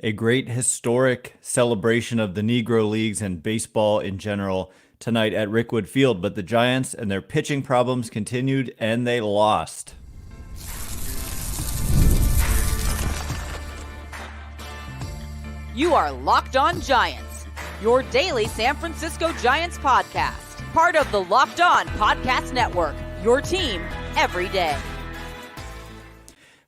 A great historic celebration of the Negro Leagues and baseball in general tonight at Rickwood Field, but the Giants and their pitching problems continued and they lost. You are Locked On Giants, your daily San Francisco Giants podcast, part of the Locked On Podcast Network, your team every day.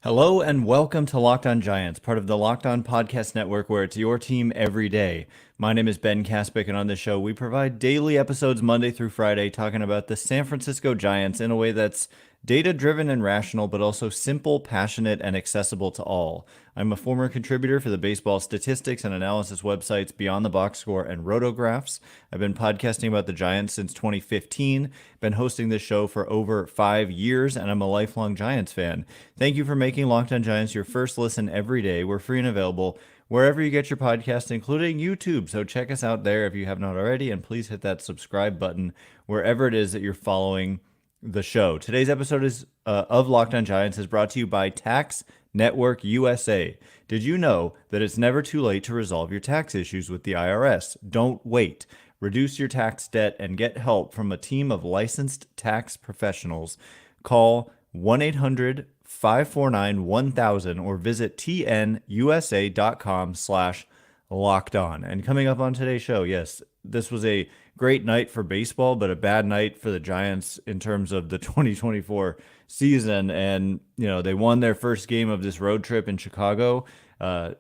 Hello and welcome to Locked On Giants, part of the Locked On Podcast Network, where it's your team every day. My name is Ben Kaspick, and on this show, we provide daily episodes Monday through Friday talking about the San Francisco Giants in a way that's data-driven and rational, but also simple, passionate, and accessible to all. I'm a former contributor for the baseball statistics and analysis websites Beyond the Box Score and Rotographs. I've been podcasting about the Giants since 2015, been hosting this show for over 5 years, and I'm a lifelong Giants fan. Thank you for making Locked On Giants your first listen every day. We're free and available wherever you get your podcast, including YouTube. So check us out there if you have not already, and please hit that subscribe button wherever it is that you're following the show. Today's episode of Locked On Giants is brought to you by Tax Network USA. Did you know that it's never too late to resolve your tax issues with the IRS? Don't wait. Reduce your tax debt and get help from a team of licensed tax professionals. Call 1-800-549-1000 or visit tnusa.com/lockedon. And coming up on today's show, yes, this was a great night for baseball, but a bad night for the Giants in terms of the 2024 season. And, they won their first game of this road trip in Chicago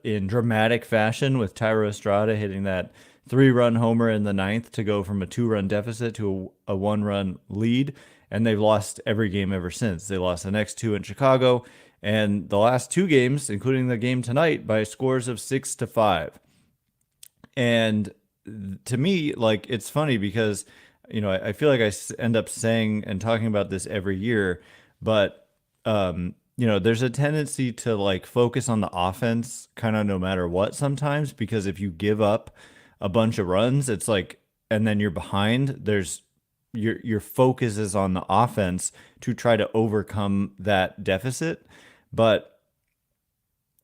in dramatic fashion with Tyro Estrada hitting that 3-run homer in the ninth to go from a 2-run deficit to a 1-run lead. And they've lost every game ever since. They lost the next 2 in Chicago and the last 2 games, including the game tonight, by scores of 6-5. And to me, it's funny because, I feel like I end up saying and talking about this every year, but, there's a tendency to focus on the offense kind of no matter what sometimes, because if you give up a bunch of runs, it's and then you're behind, your focus is on the offense to try to overcome that deficit. But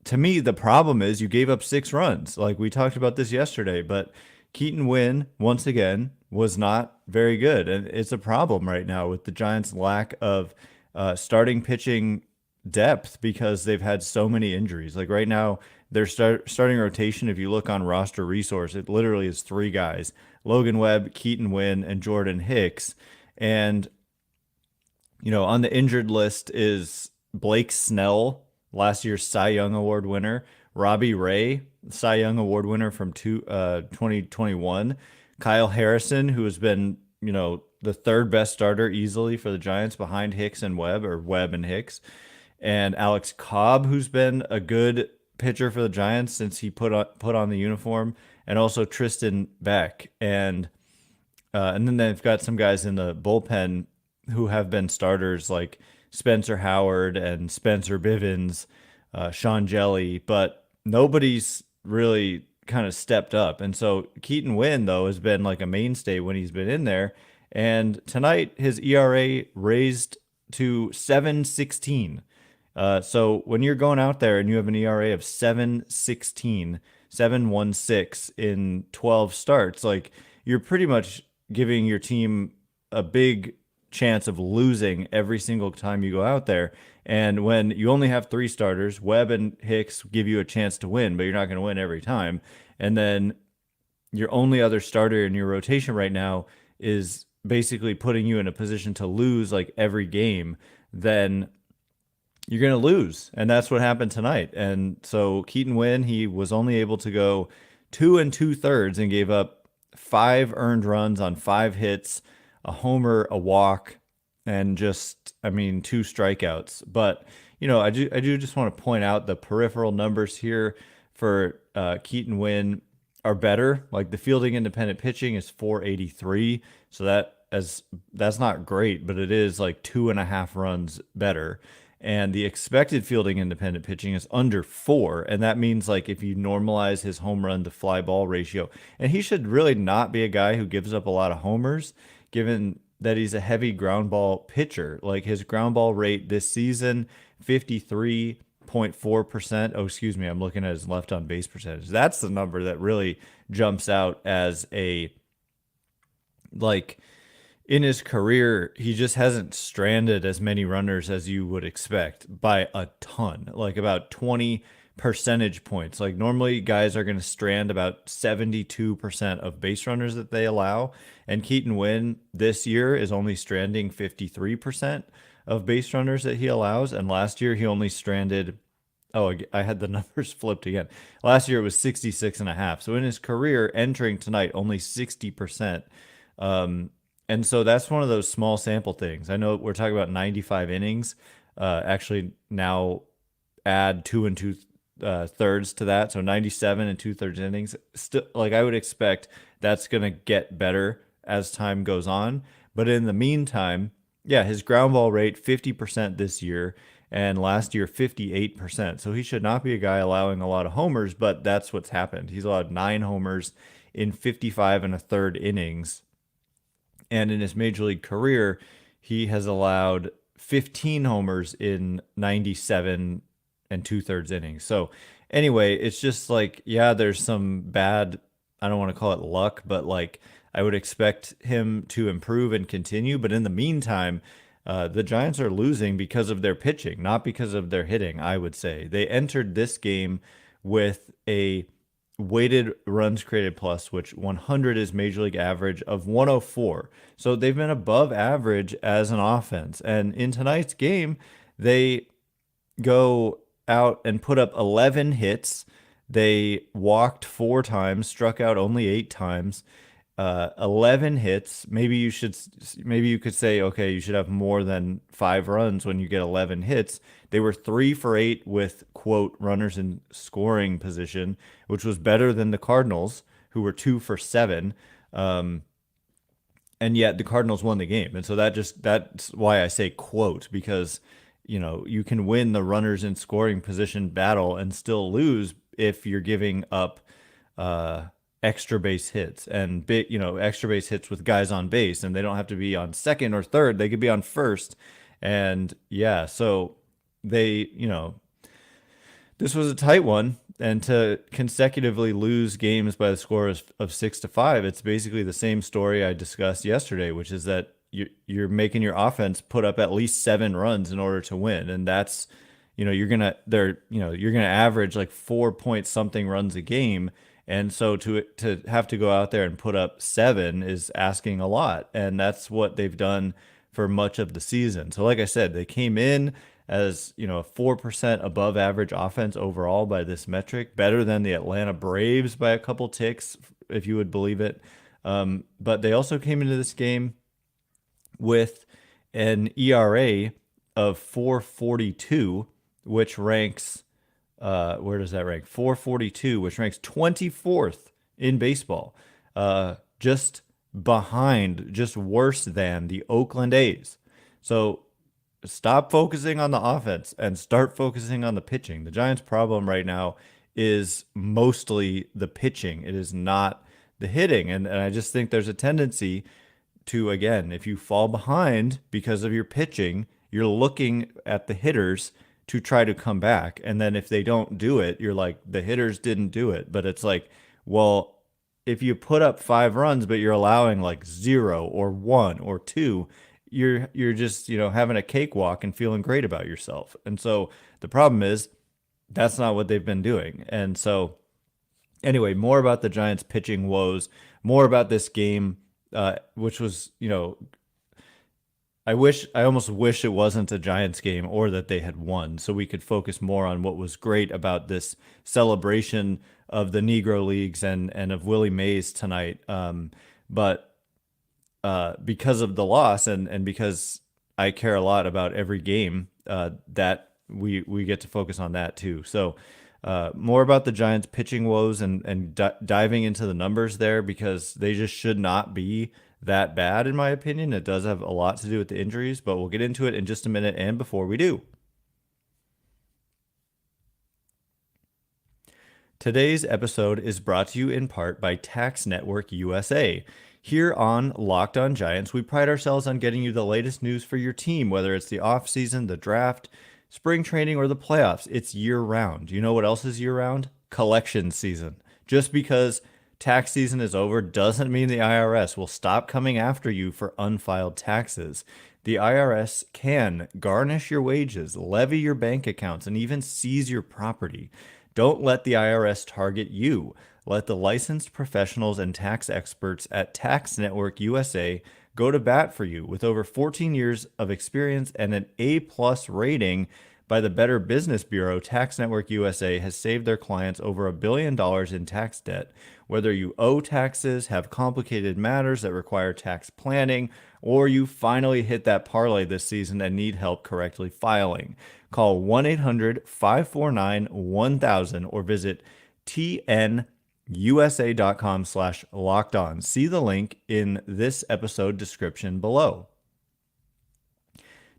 to me, the problem is you gave up 6 runs. We talked about this yesterday, but Keaton Winn, once again, was not very good. And it's a problem right now with the Giants' lack of starting pitching depth because they've had so many injuries. Right now, their starting rotation, if you look on roster resource, it literally is 3 guys: Logan, Webb, Keaton Winn, and Jordan Hicks. And, on the injured list is Blake Snell, last year's Cy Young Award winner; Robbie Ray, Cy Young Award winner from 2021; Kyle Harrison, who has been, the third best starter easily for the Giants behind Hicks and Webb, or Webb and Hicks; and Alex Cobb, who's been a good pitcher for the Giants since he put on the uniform, and also Tristan Beck. And then they've got some guys in the bullpen who have been starters, like Spencer Howard and Spencer Bivens, Sean Jelly, but nobody's really kind of stepped up. And so Keaton Winn, though, has been a mainstay when he's been in there. And tonight, his ERA raised to 7.16. So when you're going out there and you have an ERA of 7.16, 7.16 in 12 starts, you're pretty much giving your team a big chance of losing every single time you go out there. And when you only have 3 starters, Webb and Hicks give you a chance to win, but you're not going to win every time. And then your only other starter in your rotation right now is basically putting you in a position to lose every game. Then you're going to lose. And that's what happened tonight. And so Keaton Winn, he was only able to go 2 2/3 and gave up 5 earned runs on 5 hits, a homer, a walk, and just, 2 strikeouts. But, I do just want to point out the peripheral numbers here for Keaton Winn are better. The fielding independent pitching is 483. So that's not great, but it is 2.5 runs better. And the expected fielding independent pitching is under 4. And that means if you normalize his home run to fly ball ratio, and he should really not be a guy who gives up a lot of homers, given that he's a heavy ground ball pitcher. His ground ball rate this season, 53 0.4%. Oh, excuse me. I'm looking at his left on base percentage. That's the number that really jumps out as a, like, in his career, he just hasn't stranded as many runners as you would expect by a ton, like about 20 percentage points. Like normally guys are going to strand about 72% of base runners that they allow. And Keaton Winn this year is only stranding 53% of base runners that he allows. And last year he only stranded, oh, I had the numbers flipped again. Last year it was 66.5. So in his career entering tonight, only 60%. And so that's one of those small sample things. I know we're talking about 95 innings. Actually, now add 2 2/3 to that, so 97 2/3 innings. Still, like I would expect, that's going to get better as time goes on. But in the meantime, yeah, his ground ball rate 50% this year, and last year 58%. So he should not be a guy allowing a lot of homers, but that's what's happened. He's allowed 9 homers in 55 1/3 innings. And in his major league career, he has allowed 15 homers in 97 2/3 innings. So anyway, it's just like, yeah, there's some bad, I don't want to call it luck, but like I would expect him to improve and continue. But in the meantime, the Giants are losing because of their pitching, not because of their hitting, I would say. They entered this game with a weighted runs created plus, which 100 is major league average, of 104. So they've been above average as an offense. And in tonight's game, they go out and put up 11 hits. They walked 4 times, struck out only 8 times. 11 hits. Maybe you could say, okay, you should have more than 5 runs when you get 11 hits. They were 3 for 8 with, quote, runners in scoring position, which was better than the Cardinals, who were 2 for 7. And yet the Cardinals won the game. And so that's why I say quote, because, you know, you can win the runners in scoring position battle and still lose if you're giving up extra base hits and extra base hits with guys on base, and they don't have to be on second or third. They could be on first. And yeah, so they, this was a tight one, and to consecutively lose games by the score of 6-5, it's basically the same story I discussed yesterday, which is that you're making your offense put up at least 7 runs in order to win. And that's, you're going to average like 4 point something runs a game. And so to have to go out there and put up 7 is asking a lot. And that's what they've done for much of the season. So like I said, they came in as, a 4% above average offense overall by this metric, better than the Atlanta Braves by a couple ticks, if you would believe it. But they also came into this game with an ERA of 4.42, which ranks, where does that rank? 442, which ranks 24th in baseball, just worse than the Oakland A's. So stop focusing on the offense and start focusing on the pitching. The Giants' problem right now is mostly the pitching. It is not the hitting. And I just think there's a tendency to, again, if you fall behind because of your pitching, you're looking at the hitters to try to come back. And then if they don't do it, you're like, the hitters didn't do it. But it's like, well, if you put up 5 runs, but you're allowing like 0 or 1 or 2, you're just, having a cakewalk and feeling great about yourself. And so the problem is that's not what they've been doing. And so anyway, more about the Giants pitching woes, more about this game, which was, I almost wish it wasn't a Giants game or that they had won, so we could focus more on what was great about this celebration of the Negro Leagues and of Willie Mays tonight. But because of the loss and because I care a lot about every game, that we get to focus on that too. So more about the Giants pitching woes and diving into the numbers there, because they just should not be that bad, in my opinion. It does have a lot to do with the injuries, but we'll get into it in just a minute. And before we do, today's episode is brought to you in part by Tax Network USA. Here on Locked On Giants, we pride ourselves on getting you the latest news for your team, whether it's the offseason, the draft, spring training, or the playoffs. It's year round. You know what else is year round? Collection season. Just because tax season is over doesn't mean the IRS will stop coming after you for unfiled taxes. The IRS can garnish your wages, levy your bank accounts, and even seize your property. Don't let the IRS target you. Let the licensed professionals and tax experts at Tax Network USA go to bat for you. With over 14 years of experience and an A+ rating by the Better Business Bureau, Tax Network USA has saved their clients over $1 billion in tax debt. Whether you owe taxes, have complicated matters that require tax planning, or you finally hit that parlay this season and need help correctly filing, call 1-800-549-1000 or visit tnusa.com/lockedon. See the link in this episode description below.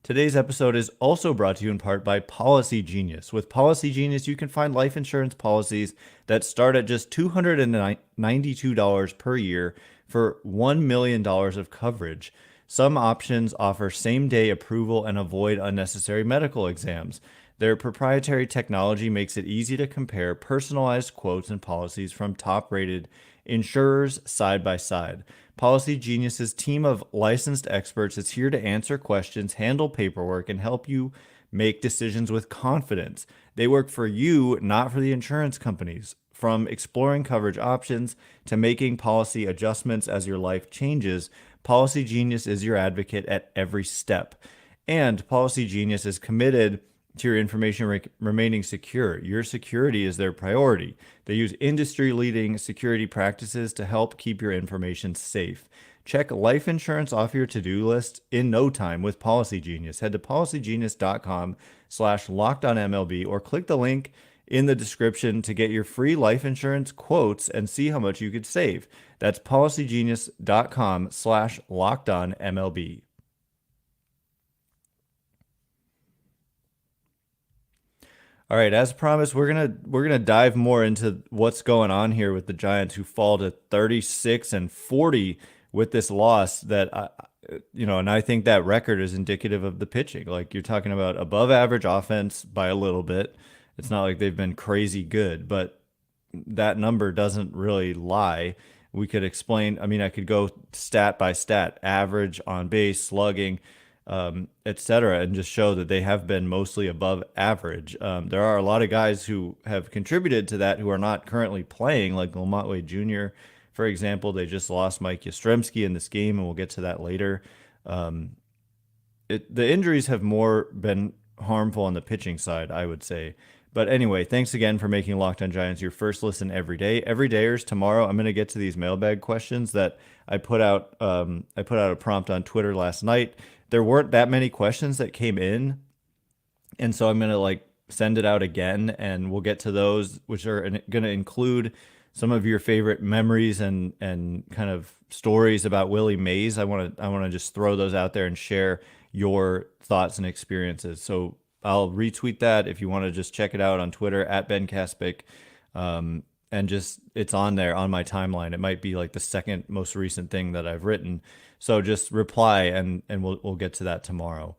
Today's episode is also brought to you in part by Policy Genius. With Policy Genius, you can find life insurance policies that start at just $292 per year for $1 million of coverage. Some options offer same-day approval and avoid unnecessary medical exams. Their proprietary technology makes it easy to compare personalized quotes and policies from top-rated insurers side by side. Policy Genius's team of licensed experts is here to answer questions, handle paperwork, and help you make decisions with confidence. They work for you, not for the insurance companies. From exploring coverage options to making policy adjustments as your life changes, Policy Genius is your advocate at every step. And Policy Genius is committed to your information remaining secure. Your security is their priority. They use industry-leading security practices to help keep your information safe. Check life insurance off your to-do list in no time with Policy Genius. Head to policygenius.com/lockedonmlb or click the link in the description to get your free life insurance quotes and see how much you could save. That's policygenius.com/lockedonmlb. All right, as promised, we're gonna dive more into what's going on here with the Giants, who fall to 36-40 with this loss. And I think that record is indicative of the pitching. Like, you're talking about above average offense by a little bit. It's not like they've been crazy good, but that number doesn't really lie. We could explain. I mean, I could go stat by stat, average, on base, slugging, etc., and just show that they have been mostly above average. There are a lot of guys who have contributed to that who are not currently playing, like Lamontway Jr., for example. They just lost Mike Yastrzemski in this game, and we'll get to that later. The injuries have more been harmful on the pitching side, I would say. But anyway, thanks again for making Locked On Giants your first listen every day. Every dayers, tomorrow I'm going to get to these mailbag questions that I put out. I put out a prompt on Twitter last night. There weren't that many questions that came in, and so I'm going to send it out again, and we'll get to those, which are going to include some of your favorite memories and kind of stories about Willie Mays. I want to just throw those out there and share your thoughts and experiences. So I'll retweet that if you want to just check it out on Twitter at Ben Kaspic. And just, it's on there on my timeline. It might be like the second most recent thing that I've written. So just reply and we'll get to that tomorrow.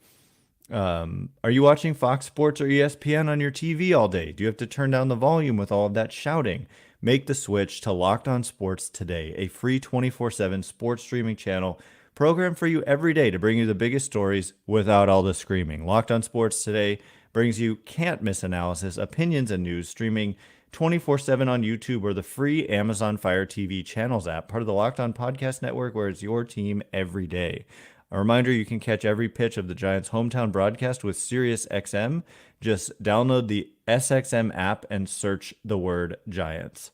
Are you watching Fox Sports or ESPN on your TV all day? Do you have to turn down the volume with all of that shouting? Make the switch to Locked On Sports today, a free 24/7 sports streaming channel programmed for you every day to bring you the biggest stories without all the screaming. Locked On Sports today brings you can't-miss analysis, opinions, and news, streaming 24/7 on YouTube or the free Amazon Fire TV channels app, part of the Locked On Podcast Network, where it's your team every day. A reminder, you can catch every pitch of the Giants' hometown broadcast with SiriusXM. Just download the SXM app and search the word Giants.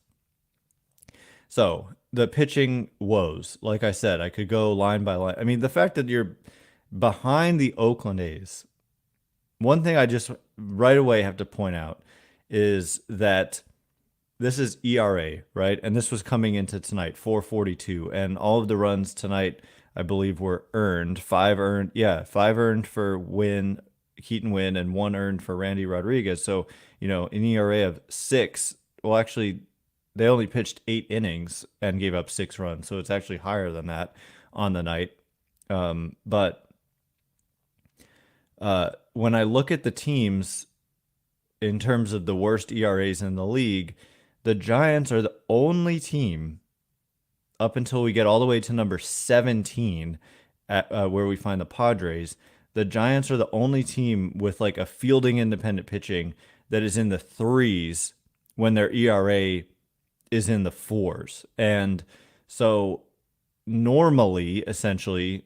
So, the pitching woes, like I said, I could go line by line. I mean, the fact that you're behind the Oakland A's, one thing I just right away have to point out is that this is ERA, right? And this was coming into tonight, 4.42, and all of the runs tonight, I believe, were earned. Five earned for Keaton Winn, and 1 earned for Randy Rodriguez. So, an ERA of 6. Well, actually, they only pitched 8 innings and gave up 6 runs, so it's actually higher than that on the night. But when I look at the teams in terms of the worst ERAs in the league, the Giants are the only team up until we get all the way to number 17 at where we find the Padres. The Giants are the only team with like a fielding independent pitching that is in the threes when their ERA is in the fours. And so normally, essentially,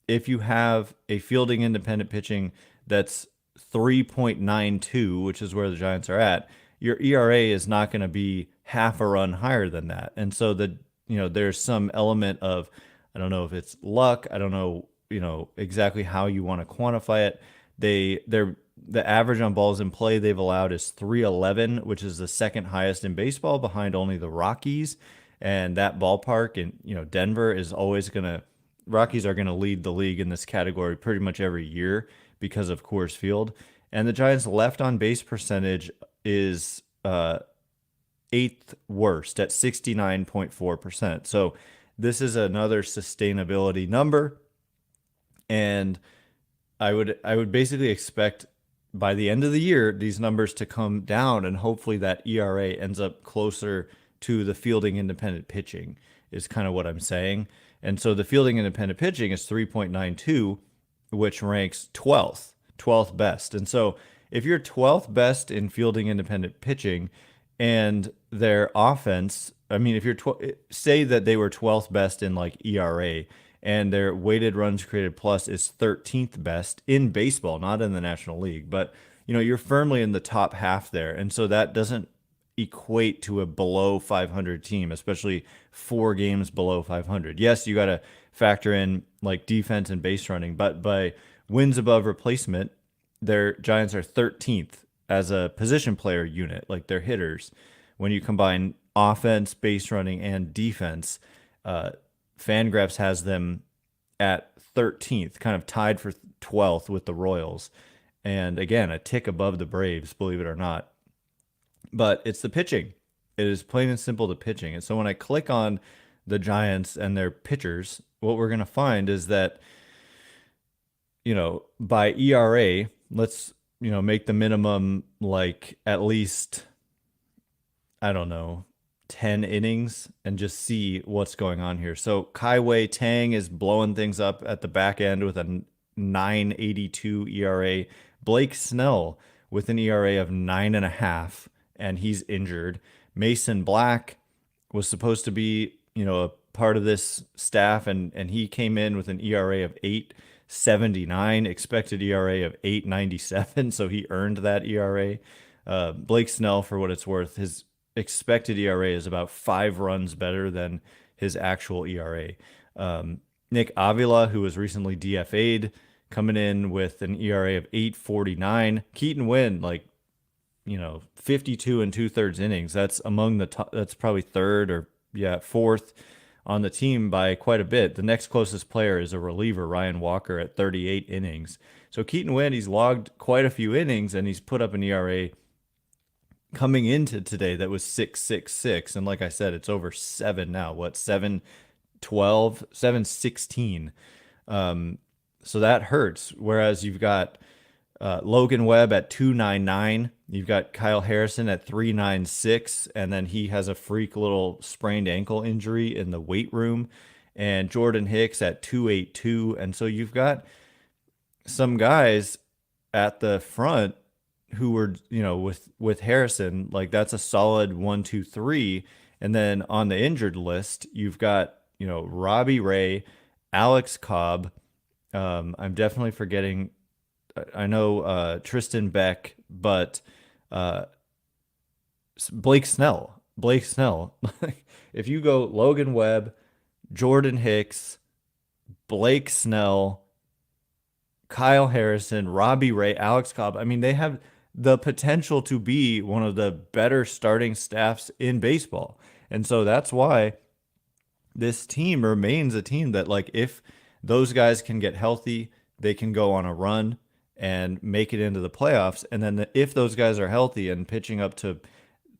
if you have a fielding independent pitching that's 3.92, which is where the Giants are at, your ERA is not going to be half a run higher than that. And so there's some element of, I don't know if it's luck, I don't know, exactly how you want to quantify it. The average on balls in play they've allowed is 311, which is the second highest in baseball, behind only the Rockies. And that ballpark in Denver is always Rockies are gonna lead the league in this category pretty much every year because of Coors Field. And the Giants' left on base percentage is eighth worst at 69.4%. So this is another sustainability number. And I would basically expect by the end of the year these numbers to come down, and hopefully that ERA ends up closer to the fielding independent pitching is kind of what I'm saying. And so the fielding independent pitching is 3.92, which ranks 12th best. And so if you're 12th best in fielding independent pitching and their offense, I mean, if you're say that they were 12th best in like ERA and their weighted runs created plus is 13th best in baseball, not in the National League, but you're firmly in the top half there. And so that doesn't equate to a below 500 team, especially 4 games below 500. Yes, you got to factor in like defense and base running, but by wins above replacement, their Giants are 13th as a position player unit, like their hitters. When you combine offense, base running, and defense, Fangraphs has them at 13th, kind of tied for 12th with the Royals. And again, a tick above the Braves, believe it or not. But it's the pitching. It is plain and simple the pitching. And so when I click on the Giants and their pitchers, what we're going to find is that, by ERA, let's, make the minimum like at least, I don't know, 10 innings and just see what's going on here. So Kai Tang is blowing things up at the back end with a 9.82 ERA. Blake Snell with an ERA of 9.5, and he's injured. Mason Black was supposed to be, a part of this staff, and he came in with an ERA of 8.79, expected ERA of 8.97, so he earned that ERA. Blake Snell, for what it's worth, his expected ERA is about 5 runs better than his actual ERA. Nick Avila, who was recently DFA'd, coming in with an ERA of 8.49. Keaton Winn, 52 and 2/3 innings. That's among the top. That's probably fourth on the team by quite a bit. The next closest player is a reliever, Ryan Walker, at 38 innings. So Keaton Winn, he's logged quite a few innings, and he's put up an ERA coming into today that was 6.66. And like I said, it's over 7 now. What, 7.12, 7.16. So that hurts. Whereas you've got Logan Webb at 2.99. You've got Kyle Harrison at 3.96. And then he has a freak little sprained ankle injury in the weight room. And Jordan Hicks at 2.82. And so you've got some guys at the front who were, with Harrison, like that's a solid 1, 2, 3. And then on the injured list, you've got, Robbie Ray, Alex Cobb. I'm definitely forgetting. I know Tristan Beck, but Blake Snell. If you go Logan Webb, Jordan Hicks, Blake Snell, Kyle Harrison, Robbie Ray, Alex Cobb, I mean, they have the potential to be one of the better starting staffs in baseball. And so that's why this team remains a team that, like, if those guys can get healthy, they can go on a run and make it into the playoffs. And then if those guys are healthy and pitching up to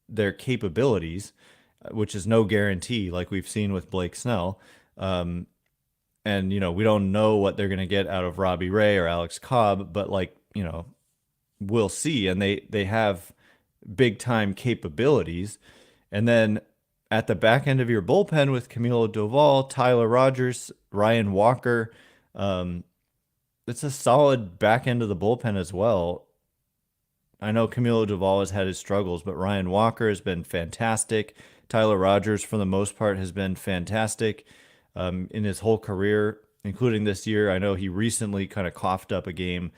their capabilities, which is no guarantee, like we've seen with Blake Snell, and, we don't know what they're going to get out of Robbie Ray or Alex Cobb, but like we'll see. And they have big time capabilities. And then at the back end of your bullpen with Camilo Doval, Tyler Rogers, Ryan Walker, it's a solid back end of the bullpen as well. I know Camilo Doval has had his struggles, but Ryan Walker has been fantastic. Tyler Rogers, for the most part, has been fantastic in his whole career, including this year. I know he recently kind of coughed up a game,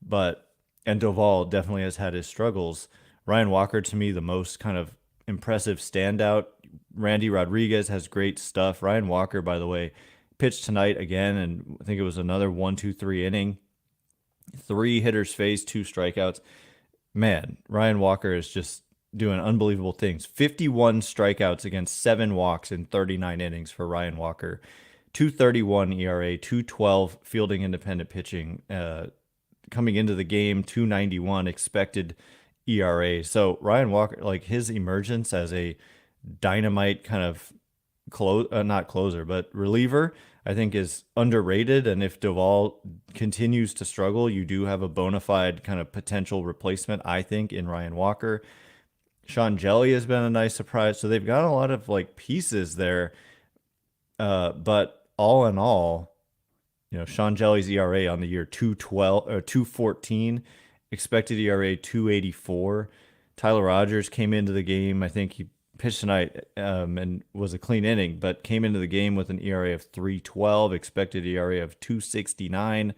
and Doval definitely has had his struggles. Ryan Walker, to me, the most kind of impressive standout. Randy Rodriguez has great stuff. Ryan Walker, by the way, pitched tonight again, and I think it was another 1-2-3 inning. 3 hitters faced, 2 strikeouts. Man, Ryan Walker is just doing unbelievable things. 51 strikeouts against 7 walks in 39 innings for Ryan Walker. 2.31 ERA, 2.12 fielding independent pitching. Coming into the game, 2.91 expected ERA. So Ryan Walker, like his emergence as a dynamite kind of not closer, but reliever, I think is underrated. And if Doval continues to struggle, you do have a bona fide kind of potential replacement, I think, in Ryan Walker. Sean Jelly has been a nice surprise. So they've got a lot of like pieces there. But all in all, Sean Jelly's ERA on the year 2.12 or 2.14, expected ERA 2.84. Tyler Rogers came into the game. I think he pitched tonight and was a clean inning, but came into the game with an ERA of 3.12, expected ERA of 2.69.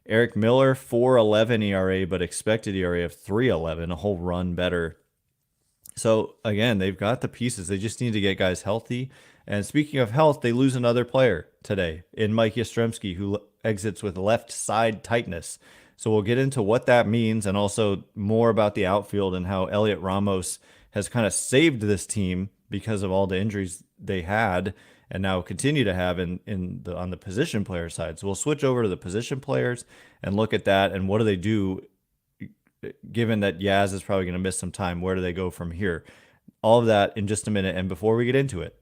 Eric Miller, 4.11 ERA, but expected ERA of 3.11, a whole run better. So again, they've got the pieces. They just need to get guys healthy. And speaking of health, they lose another player today in Mike Yastrzemski, who exits with left side tightness. So we'll get into what that means and also more about the outfield and how Heliot Ramos has kind of saved this team because of all the injuries they had and now continue to have on the position player side. So we'll switch over to the position players and look at that and what do they do given that Yaz is probably going to miss some time. Where do they go from here? All of that in just a minute. And before we get into it,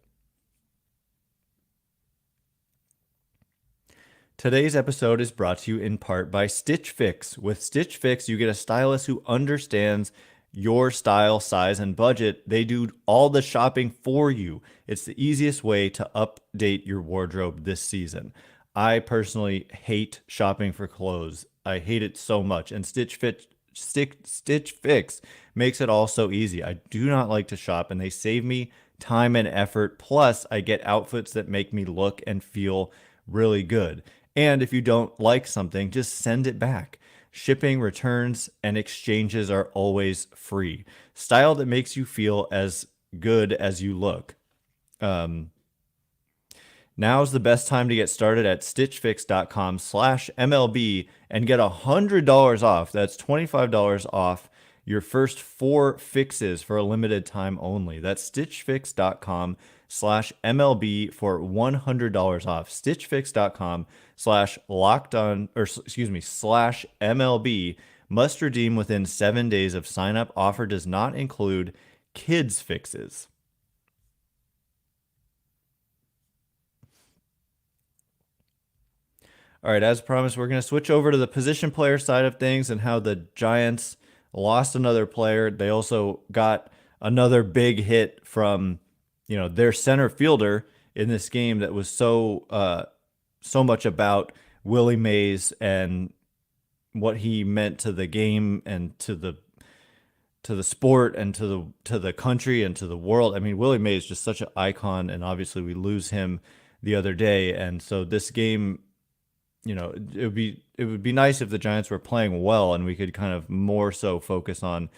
today's episode is brought to you in part by Stitch Fix. With Stitch Fix, you get a stylist who understands your style, size, and budget. They do all the shopping for you. It's the easiest way to update your wardrobe this season. I personally hate shopping for clothes. I hate it so much. And Stitch Fix makes it all so easy. I do not like to shop, and they save me time and effort. Plus, I get outfits that make me look and feel really good. And if you don't like something, just send it back. Shipping, returns, and exchanges are always free. Style that makes you feel as good as you look. Now's the best time to get started at stitchfix.com/MLB and get $100 off. That's $25 off your first 4 fixes for a limited time only. That's stitchfix.com/MLB for $100 off. stitchfix.com/MLB. Must redeem within 7 days of sign up. Offer does not include kids fixes. All right, as promised, we're going to switch over to the position player side of things and how the Giants lost another player. They also got another big hit from, their center fielder in this game that was so much about Willie Mays and what he meant to the game and to the sport and to the country and to the world. I mean, Willie Mays is just such an icon, and obviously we lose him the other day. And so this game, it would be nice if the Giants were playing well and we could kind of more so focus on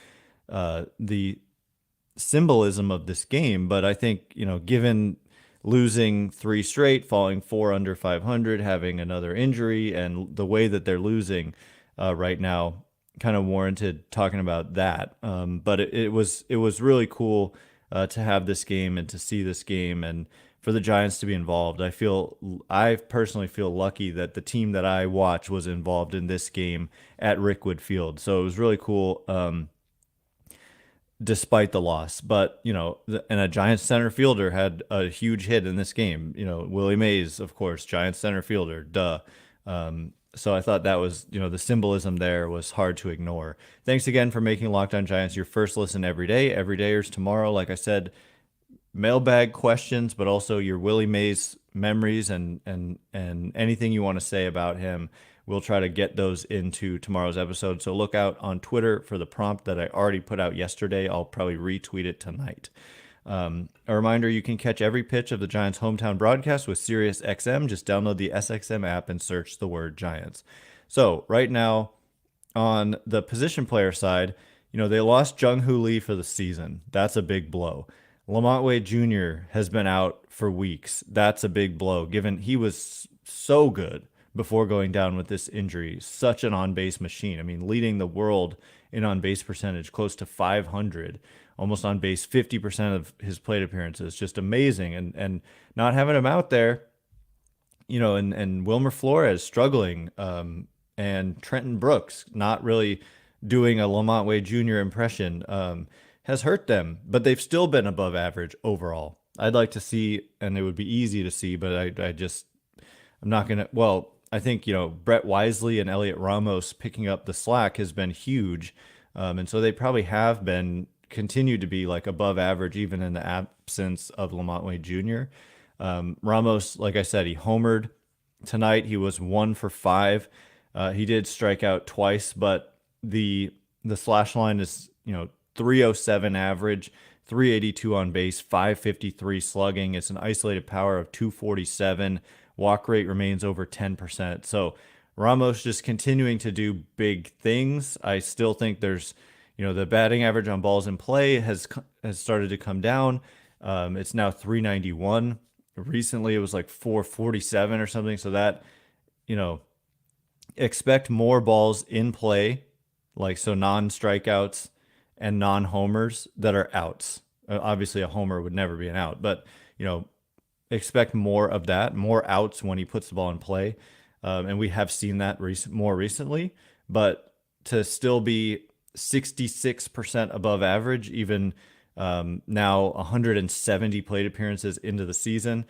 the symbolism of this game. But I think, given losing 3 straight, falling 4 under 500, having another injury, and the way that they're losing right now, kind of warranted talking about that. But it was really cool to have this game and to see this game and for the Giants to be involved. I personally feel lucky that the team that I watch was involved in this game at Rickwood Field. So it was really cool, despite the loss. But, and a Giants center fielder had a huge hit in this game. Willie Mays, of course, Giants center fielder, duh. So I thought that was, the symbolism there was hard to ignore. Thanks again for making Locked On Giants your first listen every day. Every dayers tomorrow, like I said, mailbag questions, but also your Willie Mays memories and anything you want to say about him. We'll try to get those into tomorrow's episode. So look out on Twitter for the prompt that I already put out yesterday. I'll probably retweet it tonight. A reminder, you can catch every pitch of the Giants' hometown broadcast with SiriusXM. Just download the SXM app and search the word Giants. So right now, on the position player side, they lost Jung-Hoo Lee for the season. That's a big blow. Lamont Wade Jr. has been out for weeks. That's a big blow, given he was so good before going down with this injury. Such an on-base machine. I mean, leading the world in on-base percentage, close to 500, almost on base 50% of his plate appearances. Just amazing. And not having him out there, and Wilmer Flores struggling, and Trenton Brooks not really doing a Lamont Wade Jr. impression, has hurt them, but they've still been above average overall. I'd like to see, and it would be easy to see, but I'm not going to, well, I think, Brett Wisely and Heliot Ramos picking up the slack has been huge. And so they probably have been continued to be like above average, even in the absence of Lamont Wade Jr. Ramos, like I said, he homered tonight. He was 1 for 5. He did strike out twice, but the slash line is, 307 average, 382 on base, 553 slugging. It's an isolated power of 247. Walk rate remains over 10%. So Ramos just continuing to do big things. I still think there's, the batting average on balls in play has started to come down. It's now 391. Recently, it was like 447 or something. So that, expect more balls in play, so non-strikeouts and non-homers that are outs. Obviously, a homer would never be an out, but, expect more of that, more outs when he puts the ball in play. And we have seen that more recently, but to still be 66% above average, even now 170 plate appearances into the season,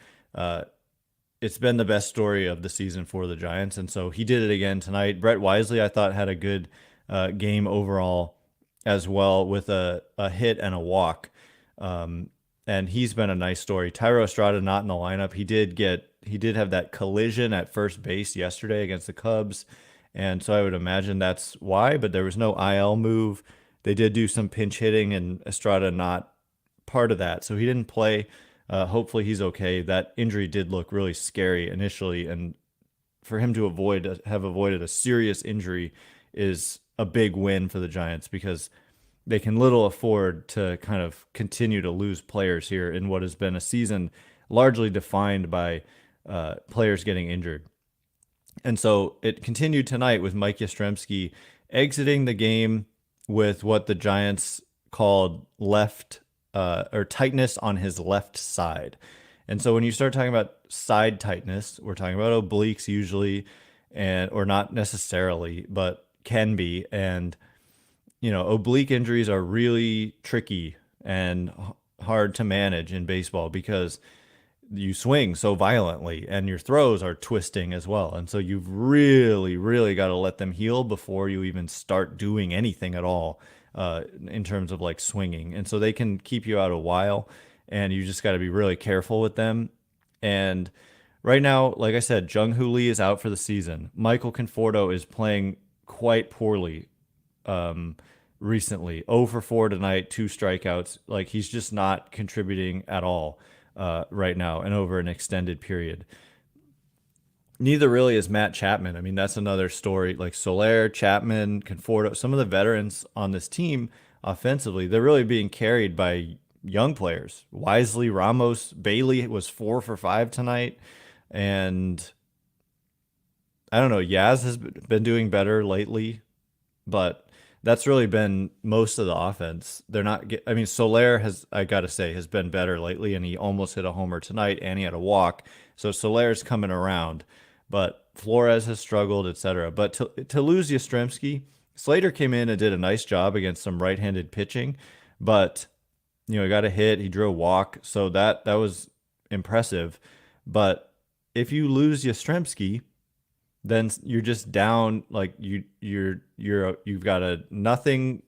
it's been the best story of the season for the Giants. And so he did it again tonight. Brett Wisely, I thought, had a good game overall as well, with a hit and a walk. And he's been a nice story. Tyro Estrada not in the lineup. He did have that collision at first base yesterday against the Cubs. And so I would imagine that's why, but there was no IL move. They did do some pinch hitting, and Estrada not part of that. So he didn't play. Hopefully he's okay. That injury did look really scary initially, and for him to have avoided a serious injury is a big win for the Giants, because they can little afford to kind of continue to lose players here in what has been a season largely defined by players getting injured. And so it continued tonight with Mike Yastrzemski exiting the game with what the Giants called left or tightness on his left side. And so when you start talking about side tightness, we're talking about obliques usually, or not necessarily, but can be. And, oblique injuries are really tricky and hard to manage in baseball, because you swing so violently and your throws are twisting as well. And so you've really, really got to let them heal before you even start doing anything at all in terms of swinging. And so they can keep you out a while, and you just got to be really careful with them. And right now, like I said, Jung-Hoo Lee is out for the season. Michael Conforto is playing quite poorly recently. 0 for 4 tonight, 2 strikeouts. He's just not contributing at all right now and over an extended period. Neither really is Matt Chapman. I mean, that's another story. Soler, Chapman, Conforto, some of the veterans on this team offensively, they're really being carried by young players. Wisely, Ramos, Bailey was 4 for 5 tonight. And I don't know, Yaz has been doing better lately, but that's really been most of the offense. They're not Soler has, I got to say, has been better lately, and he almost hit a homer tonight, and he had a walk. So Soler's coming around, but Flores has struggled, etc. But to lose Yastrzemski, Slater came in and did a nice job against some right-handed pitching, but he got a hit, he drew a walk, so that was impressive. But if you lose Yastrzemski, then you're just down. Like you've got a nothing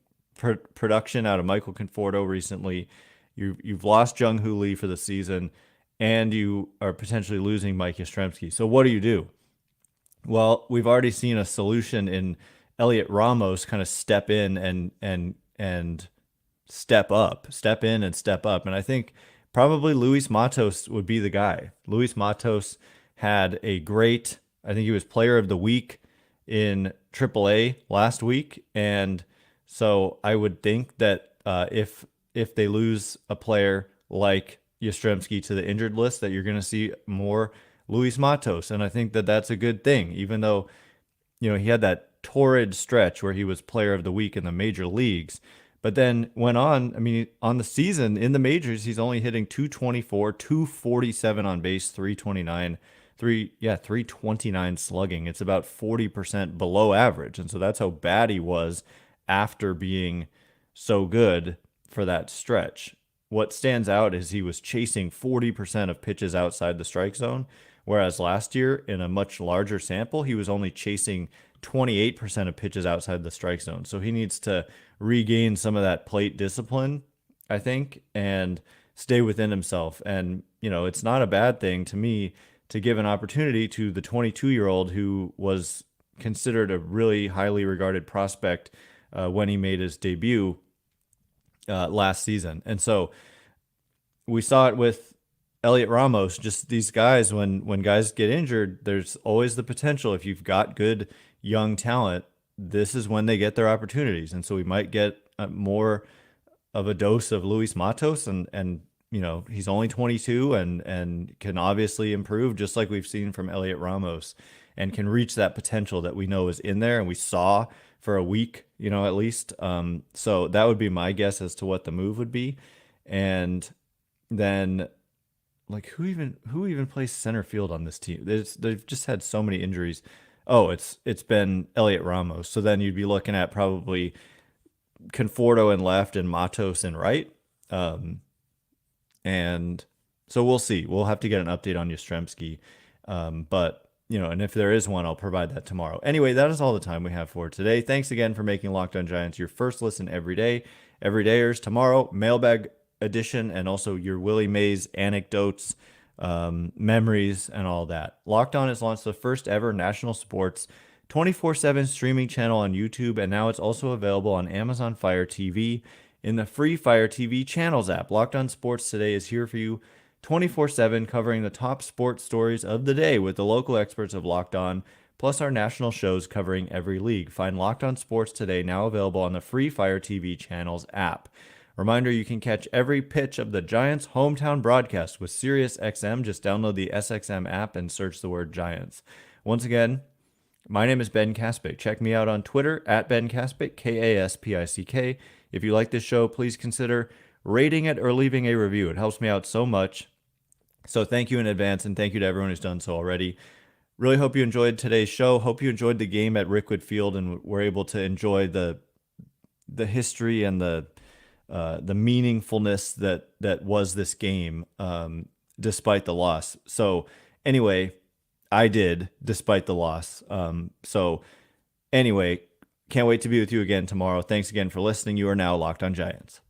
production out of Michael Conforto recently. You've lost Jung Hoo Lee for the season, and you are potentially losing Mike Yastrzemski. So what do? Well, we've already seen a solution in Heliot Ramos kind of step in and step in and step up. And I think probably Luis Matos would be the guy. Luis Matos had a great, I think he was player of the week in AAA last week. And so I would think that if they lose a player like Yastrzemski to the injured list, that you're going to see more Luis Matos. And I think that that's a good thing, even though, he had that torrid stretch where he was player of the week in the major leagues, but then went on. I mean, on the season in the majors, he's only hitting 224, 247 on base, 329, 329 slugging. It's about 40% below average. And so that's how bad he was after being so good for that stretch. What stands out is he was chasing 40% of pitches outside the strike zone, whereas last year, in a much larger sample, he was only chasing 28% of pitches outside the strike zone. So he needs to regain some of that plate discipline, I think, and stay within himself. And, it's not a bad thing to me to give an opportunity to the 22-year-old who was considered a really highly regarded prospect when he made his debut last season. And so we saw it with Heliot Ramos. Just these guys, when guys get injured, there's always the potential. If you've got good young talent, this is when they get their opportunities. And so we might get more of a dose of Luis Matos, and he's only 22 and can obviously improve, just like we've seen from Heliot Ramos, and can reach that potential that we know is in there and we saw for a week, at least. So that would be my guess as to what the move would be. And then, like, who even plays center field on this team? They've just had so many injuries. Oh, it's been Heliot Ramos. So then you'd be looking at probably Conforto in left and Matos in right. And so we'll see. We'll have to get an update on Yastrzemski. But, and if there is one, I'll provide that tomorrow. Anyway, that is all the time we have for today. Thanks again for making Locked On Giants your first listen every day. Everydayers tomorrow, mailbag edition, and also your Willie Mays anecdotes, memories, and all that. Locked On has launched the first ever national sports 24/7 streaming channel on YouTube, and now it's also available on Amazon Fire TV in the free Fire TV channels app. Locked On Sports Today is here for you 24/7, covering the top sports stories of the day with the local experts of Locked On, plus our national shows covering every league. Find Locked On Sports Today now available on the free Fire TV channels app. Reminder, you can catch every pitch of the Giants' hometown broadcast with SiriusXM. Just download the SXM app and search the word Giants. Once again, my name is Ben Kaspick. Check me out on Twitter at Ben Kaspick, Kaspick. If you like this show, please consider rating it or leaving a review. It helps me out so much. So thank you in advance, and thank you to everyone who's done so already. Really hope you enjoyed today's show. Hope you enjoyed the game at Rickwood Field and were able to enjoy the history and the meaningfulness that was this game, despite the loss. So anyway, I did, despite the loss. So anyway, can't wait to be with you again tomorrow. Thanks again for listening. You are now Locked On Giants.